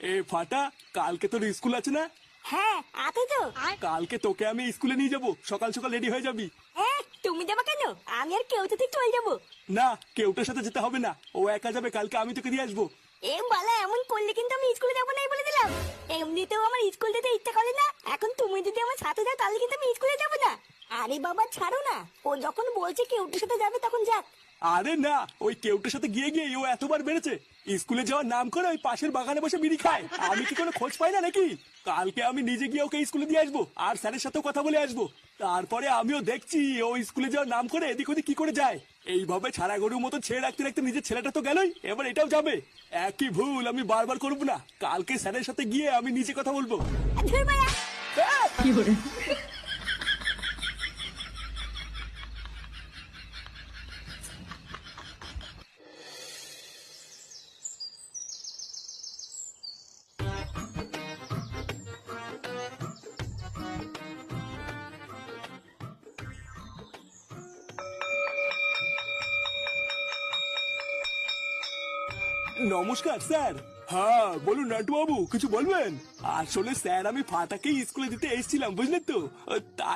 এ ফাটা, কালকে তোর স্কুল আছে না? হ্যাঁ আছে তো। কালকে তোকে আমি স্কুলে নিয়ে যাব, সকাল সকাল রেডি হয়ে যাবি। হ্যাঁ তুমি যাবা কেন? আমি আর কেউ তো ঠিক চলে যাবো। না, কেউটার সাথে যেতে হবে না, ও একা যাবে। কালকে আমি তোকে দিয়ে আসবো। বালা এমন করলে কিন্তু আমি স্কুলে যাবো নাই বলে দিলাম। এমনিতেও আমার স্কুল যেতে ইচ্ছা করে না, এখন তুমি যদি আমার সাথে যাও তাহলে কিন্তু আমি স্কুলে যাবো না। আরে বাবা ছাড়ো না, ও যখন বলছে কেউটির সাথে যাবে তখন যাক। আরে না, ওই কেউটার সাথে গিয়ে গিয়ে ও এতবার বেড়েছে। স্কুলে যাওয়ার নাম করে ওই পাশের বাগানে বসে বিড়ি খায়। আমি কি কোনো খোঁজ পাই না নাকি? কালকে আমি নিজে গিয়ে ওকে স্কুলে দিয়ে আসবো, আর স্যারের সাথেও কথা বলে আসবো। তারপরে আমিও দেখছি ও স্কুলে যাওয়ার নাম করে এদিক ওদিক কি করে যায়। এইভাবে ছাড়া গরুর মতো ছেড়ে রাখতে রাখতে নিজের ছেলেটা তো গেলই, এবার এটাও যাবে। একই ভুল আমি বারবার করবো না। কালকে স্যারের সাথে গিয়ে আমি নিজে কথা বলবো। ধুর বাড়া। নমস্কার স্যার। হ্যাঁ বলুন নাটু বাবু, কিছু বলবেন? আসলে স্যার আমি ফাটাকেই স্কুলে দিতে এসেছিলাম, বুঝলেন তো। তাই